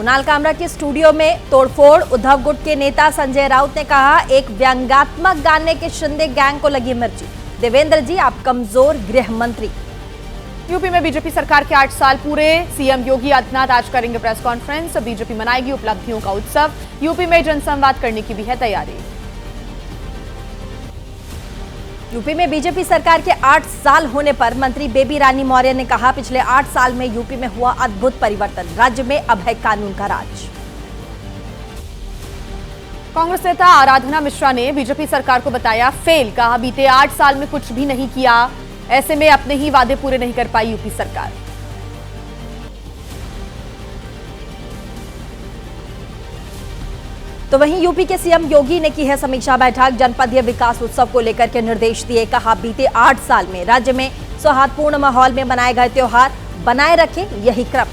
कुणाल कामरा के स्टूडियो में तोड़फोड़। उद्धव गुट के नेता संजय राउत ने कहा, एक व्यंग्यात्मक गाने के शिंदे गैंग को लगी मिर्ची। देवेंद्र जी आप कमजोर गृह मंत्री। यूपी में बीजेपी सरकार के 8 साल पूरे। सीएम योगी आदित्यनाथ आज करेंगे प्रेस कॉन्फ्रेंस। बीजेपी मनाएगी उपलब्धियों का उत्सव। यूपी में जनसंवाद करने की भी है तैयारी। यूपी में बीजेपी सरकार के 8 साल होने पर मंत्री बेबी रानी मौर्य ने कहा, पिछले 8 साल में यूपी में हुआ अद्भुत परिवर्तन। राज्य में अब है कानून का राज। कांग्रेस नेता आराधना मिश्रा ने बीजेपी सरकार को बताया फेल। कहा, बीते 8 साल में कुछ भी नहीं किया, ऐसे में अपने ही वादे पूरे नहीं कर पाई यूपी सरकार। तो वहीं यूपी के सीएम योगी ने की है समीक्षा बैठक। जनपदीय विकास उत्सव को लेकर के निर्देश दिए। कहा, बीते 8 साल में राज्य में सौहार्दपूर्ण माहौल में मनाए गए त्योहार बनाए रखें, यही क्रम।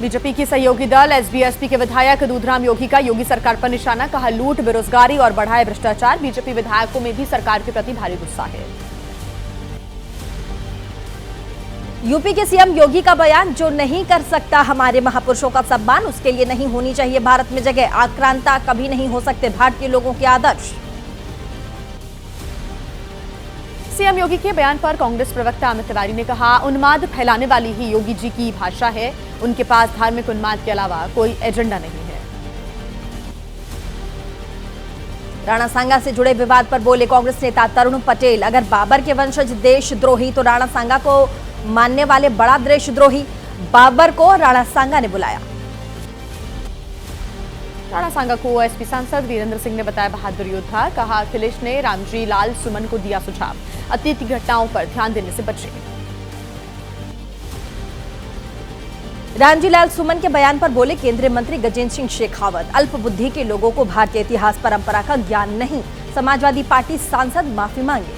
बीजेपी की सहयोगी दल एसबी-एसपी के विधायक दूधराम योगी का योगी सरकार पर निशाना। कहा, लूट, बेरोजगारी और बढ़ाए भ्रष्टाचार। बीजेपी विधायकों में भी सरकार के प्रति भारी गुस्सा है। यूपी के सीएम योगी का बयान, जो नहीं कर सकता हमारे महापुरुषों का सम्मान, उसके लिए नहीं होनी चाहिए भारत में जगह। आक्रांता कभी नहीं हो सकते भारतीय लोगों के आदर्श। सीएम योगी के बयान पर कांग्रेस प्रवक्ता अमित तिवारी ने कहा, उन्माद फैलाने वाली ही योगी जी की भाषा है। उनके पास धार्मिक उन्माद के अलावा कोई एजेंडा नहीं है। राणा सांगा से जुड़े विवाद पर बोले कांग्रेस नेता तरुण पटेल, अगर बाबर के वंशज देशद्रोही तो राणा सांगा को मानने वाले बड़ा देशद्रोही। बाबर को राणा सांगा ने बुलाया। राणा सांगा को एसपी सांसद वीरेंद्र सिंह ने बताया बहादुर योद्धा। कहा, अखिलेश ने रामजी लाल सुमन को दिया सुझाव, अतीत की घटनाओं पर ध्यान देने से बचे। रामजी लाल सुमन के बयान पर बोले केंद्रीय मंत्री गजेंद्र सिंह शेखावत, अल्पबुद्धि के लोगों को भारतीय इतिहास परंपरा का ज्ञान नहीं। समाजवादी पार्टी सांसद माफी मांगे।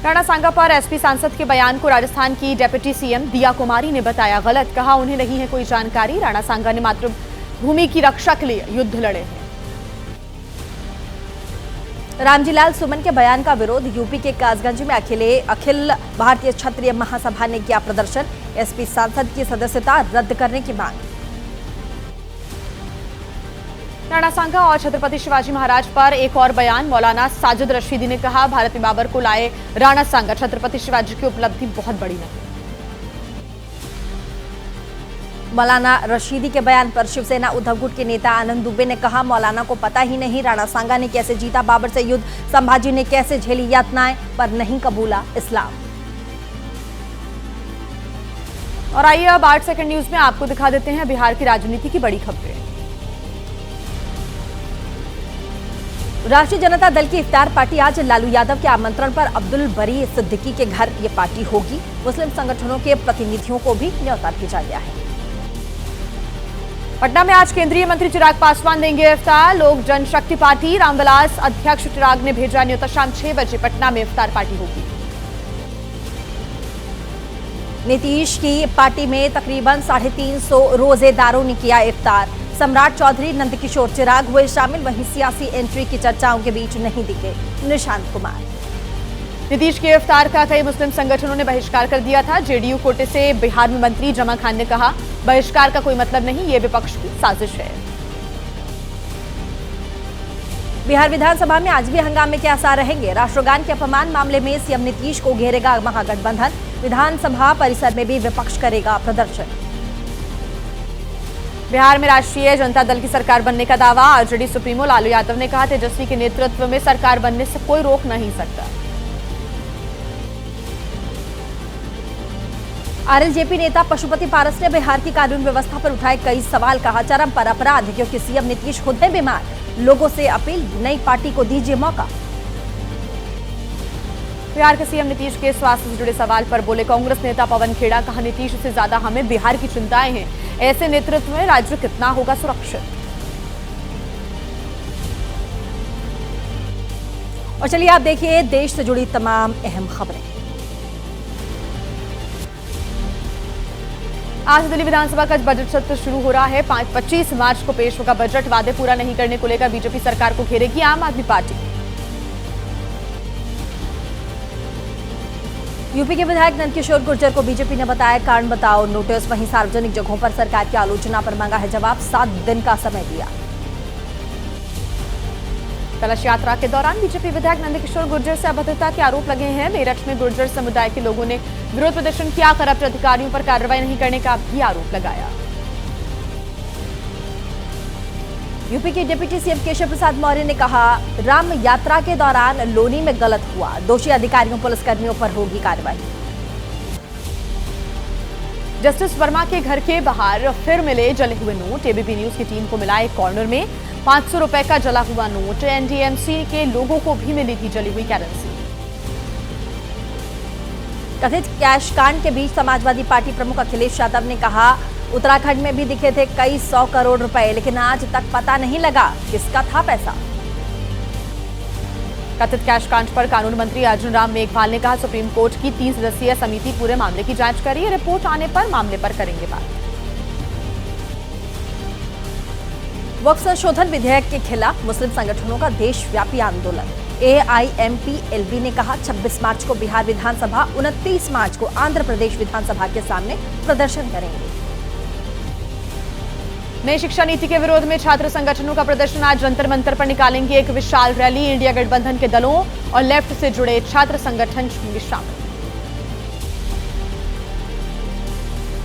राणा सांगा पर एसपी सांसद के बयान को राजस्थान की डेप्यूटी सीएम दिया कुमारी ने बताया गलत। कहा, उन्हें नहीं है कोई जानकारी। राणा सांगा ने मातृभूमि की रक्षा के लिए युद्ध लड़े हैं। रामजी लाल सुमन के बयान का विरोध। यूपी के कासगंज में अखिल भारतीय क्षत्रिय महासभा ने किया प्रदर्शन। एसपी सांसद की सदस्यता रद्द करने की मांग। राणा सांगा और छत्रपति शिवाजी महाराज पर एक और बयान। मौलाना साजिद रशीदी ने कहा, भारत में बाबर को लाए राणा सांगा, छत्रपति शिवाजी की उपलब्धि बहुत बड़ी नहीं। मौलाना रशीदी के बयान पर शिवसेना उद्धव गुट के नेता आनंद दुबे ने कहा, मौलाना को पता ही नहीं राणा सांगा ने कैसे जीता बाबर से युद्ध, संभाजी ने कैसे झेली यातनाएं, पर नहीं कबूला इस्लाम। और आइए अब 8 सेकंड न्यूज में आपको दिखा देते हैं बिहार की राजनीति की बड़ी खबरें। राष्ट्रीय जनता दल की इफ्तार पार्टी आज लालू यादव के आमंत्रण पर अब्दुल बरी सिद्दीकी के घर ये पार्टी होगी। मुस्लिम संगठनों के प्रतिनिधियों को भी न्योता भेजा गया है। पटना में आज केंद्रीय मंत्री चिराग पासवान देंगे इफ्तार। लोक जनशक्ति पार्टी रामविलास अध्यक्ष चिराग ने भेजा न्योता। शाम 6 बजे पटना में इफ्तार पार्टी होगी। नीतीश की पार्टी में तकरीबन 350 रोजेदारों ने किया इफ्तार। सम्राट चौधरी, नंदकिशोर, चिराग हुए शामिल। वहीं सियासी एंट्री की चर्चाओं के बीच नहीं दिखे निशांत कुमार। नीतीश के इफ्तार का कई मुस्लिम संगठनों ने बहिष्कार कर दिया था। जेडीयू कोटे से बिहार में मंत्री जमा खान ने कहा, बहिष्कार का कोई मतलब नहीं, ये विपक्ष की साजिश है। बिहार विधानसभा में आज भी हंगामे के आसार रहेंगे। राष्ट्रगान के अपमान मामले में सीएम नीतीश को घेरेगा महागठबंधन। विधानसभा परिसर में भी विपक्ष करेगा प्रदर्शन। बिहार में राष्ट्रीय जनता दल की सरकार बनने का दावा। आरजेडी सुप्रीमो लालू यादव ने कहा, तेजस्वी के नेतृत्व में सरकार बनने से कोई रोक नहीं सकता। आरएलजेपी नेता पशुपति पारस ने बिहार की कानून व्यवस्था पर उठाए कई सवाल। कहा, चरम पर अपराध क्योंकि सीएम नीतीश खुद है बीमार। लोगों से अपील, नई पार्टी को दीजिए मौका। बिहार के सीएम नीतीश के स्वास्थ्य से जुड़े सवाल पर बोले कांग्रेस नेता पवन खेड़ा। कहा, नीतीश से ज्यादा हमें बिहार की चिंताएं हैं। ऐसे नेतृत्व में राज्य कितना होगा सुरक्षित। और चलिए आप देखिए देश से जुड़ी तमाम अहम खबरें। आज दिल्ली विधानसभा का बजट सत्र शुरू हो रहा है। 25 मार्च को पेश होगा बजट। वादे पूरा नहीं करने को लेकर बीजेपी सरकार को घेरेगी आम आदमी पार्टी। यूपी के विधायक नंदकिशोर गुर्जर को बीजेपी ने बताया कारण बताओ नोटिस। वहीं सार्वजनिक जगहों पर सरकार की आलोचना पर मांगा है जवाब, 7 दिन का समय दिया। कलश यात्रा के दौरान बीजेपी विधायक नंदकिशोर गुर्जर से अभद्रता के आरोप लगे हैं। मेरठ में गुर्जर समुदाय के लोगों ने विरोध प्रदर्शन किया, करप्ट अधिकारियों पर कार्रवाई नहीं करने का भी आरोप लगाया। यूपी के डिप्टी सीएम केशव प्रसाद मौर्य ने कहा, राम यात्रा के दौरान लोनी में गलत हुआ, दोषी अधिकारियों पुलिसकर्मियों पर होगी कार्रवाई। जस्टिस वर्मा के घर के बाहर फिर मिले जले हुए नोट। एबीपी न्यूज की टीम को मिला एक कॉर्नर में 500 रुपए का जला हुआ नोट। एनडीएमसी के लोगों को भी मिली थी जली हुई करेंसी। कथित कैश कांड के बीच समाजवादी पार्टी प्रमुख अखिलेश यादव ने कहा, उत्तराखंड में भी दिखे थे कई 100 करोड़ रुपए, लेकिन आज तक पता नहीं लगा किसका था पैसा। कथित कैश कांड पर कानून मंत्री अर्जुन राम मेघवाल ने कहा, सुप्रीम कोर्ट की 3 सदस्यीय समिति पूरे मामले की जांच कर रही है, रिपोर्ट आने पर मामले पर करेंगे बात। वक्फ संशोधन विधेयक के खिलाफ मुस्लिम संगठनों का देशव्यापी आंदोलन। एआईएमपीएलबी ने कहा, 26 मार्च को बिहार विधानसभा, 29 मार्च को आंध्र प्रदेश विधानसभा के सामने प्रदर्शन करेंगे। नई शिक्षा नीति के विरोध में छात्र संगठनों का प्रदर्शन आज जंतर मंतर पर निकालेंगे एक विशाल रैली। इंडिया गठबंधन के दलों और लेफ्ट से जुड़े छात्र संगठन होंगे शामिल।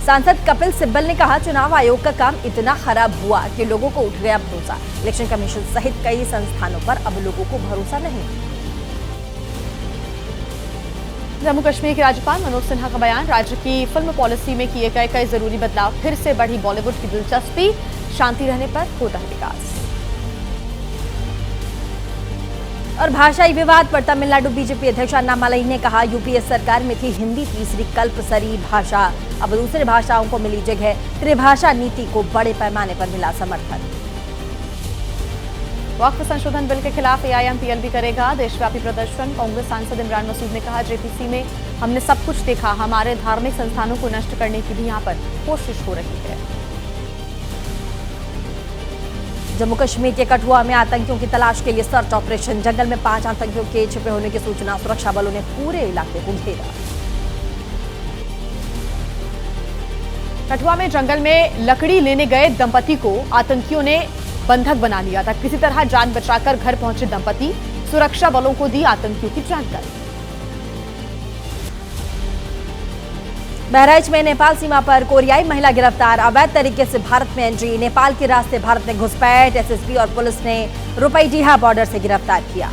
सांसद कपिल सिब्बल ने कहा, चुनाव आयोग का काम इतना खराब हुआ कि लोगों को उठ गया भरोसा। इलेक्शन कमीशन सहित कई संस्थानों पर अब लोगों को भरोसा नहीं। जम्मू कश्मीर के राज्यपाल मनोज सिन्हा का बयान, राज्य की फिल्म पॉलिसी में किए गए कई जरूरी बदलाव, फिर से बढ़ी बॉलीवुड की दिलचस्पी, शांति रहने पर होता है विकास। और भाषाई विवाद पर तमिलनाडु बीजेपी अध्यक्ष अन्नामलाई ने कहा, यूपीए सरकार में थी हिंदी तीसरी कल्पसरी भाषा, अब दूसरी भाषाओं को मिली जगह, त्रिभाषा नीति को बड़े पैमाने पर मिला समर्थन। वक्फ संशोधन बिल के खिलाफ एआईएमपीएलबी करेगा देशव्यापी प्रदर्शन। कांग्रेस सांसद इमरान मसूद ने कहा, जेपीसी में हमने सब कुछ देखा, हमारे धार्मिक संस्थानों को नष्ट करने की भी यहां पर कोशिश हो रही है। जम्मू कश्मीर के कठुआ में आतंकियों की तलाश के लिए सर्च ऑपरेशन। जंगल में 5 आतंकियों के छिपे होने की सूचना, सुरक्षा बलों ने पूरे इलाके को घेरा। कठुआ में जंगल में लकड़ी लेने गए दंपति को आतंकियों ने बंधक बना लिया था। किसी तरह जान बचाकर घर पहुंचे दंपति, सुरक्षा बलों को दी आतंकियों की जानकारी। बहराइच में नेपाल सीमा पर कोरियाई महिला गिरफ्तार, अवैध तरीके से भारत में एंट्री, नेपाल के रास्ते भारत में घुसपैठ। एसएसबी और पुलिस ने रुपईडीहा बॉर्डर से गिरफ्तार किया।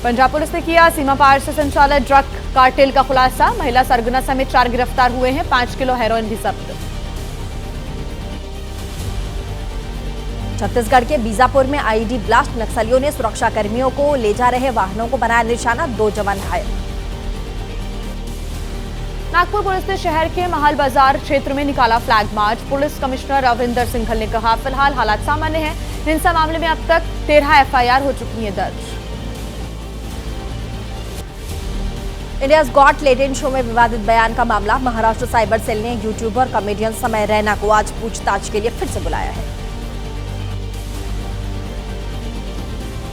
पंजाब पुलिस ने किया सीमा पार से संचालित ड्रग कार्टेल का खुलासा, महिला सरगना समेत 4 गिरफ्तार हुए हैं, 5 किलो हेरोइन भी जब्त। छत्तीसगढ़ के बीजापुर में आईईडी ब्लास्ट, नक्सलियों ने सुरक्षा कर्मियों को ले जा रहे वाहनों को बनाया निशाना, 2 जवान घायल। नागपुर पुलिस ने शहर के महल बाजार क्षेत्र में निकाला flag march. Police commissioner Ravinder Singhal ने कहा, फिलहाल हालात सामान्य हैं, हिंसा मामले में अब तक 13 एफआईआर हो चुकी है दर्ज। इंडियाज गॉट टैलेंट शो में विवादित बयान का मामला, महाराष्ट्र साइबर सेल ने यूट्यूबर कॉमेडियन समय रैना को आज पूछताछ के लिए फिर से बुलाया है।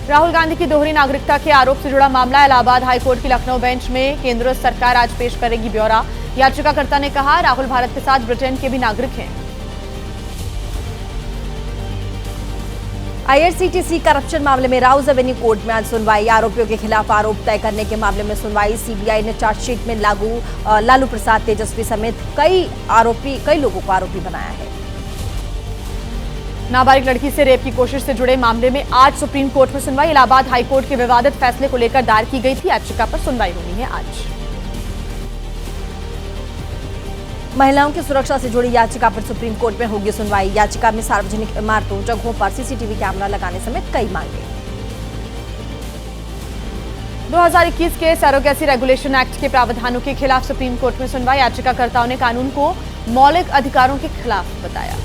राहुल गांधी की दोहरी नागरिकता के आरोप से जुड़ा मामला, इलाहाबाद हाईकोर्ट की लखनऊ बेंच में केंद्र सरकार आज पेश करेगी ब्यौरा। याचिकाकर्ता ने कहा, राहुल भारत के साथ ब्रिटेन के भी नागरिक हैं। आईआरसीटीसी करप्शन मामले में राउज एवेन्यू कोर्ट में आज सुनवाई, आरोपियों के खिलाफ आरोप तय करने के मामले में सुनवाई। सीबीआई ने चार्जशीट में लालू प्रसाद, तेजस्वी समेत कई लोगों को आरोपी बनाया है। नाबालिग लड़की से रेप की कोशिश से जुड़े मामले में आज सुप्रीम कोर्ट में सुनवाई। इलाहाबाद हाईकोर्ट के विवादित फैसले को लेकर दायर की गई थी याचिका पर सुनवाई होनी है आज। महिलाओं की सुरक्षा से जुड़ी याचिका पर सुप्रीम कोर्ट में होगी सुनवाई। याचिका में सार्वजनिक इमारतों, जगहों पर सीसीटीवी कैमरा लगाने समेत कई मांगे। 2021 के सरोगेसी रेगुलेशन एक्ट के प्रावधानों के खिलाफ सुप्रीम कोर्ट में सुनवाई। याचिकाकर्ताओं ने कानून को मौलिक अधिकारों के खिलाफ बताया।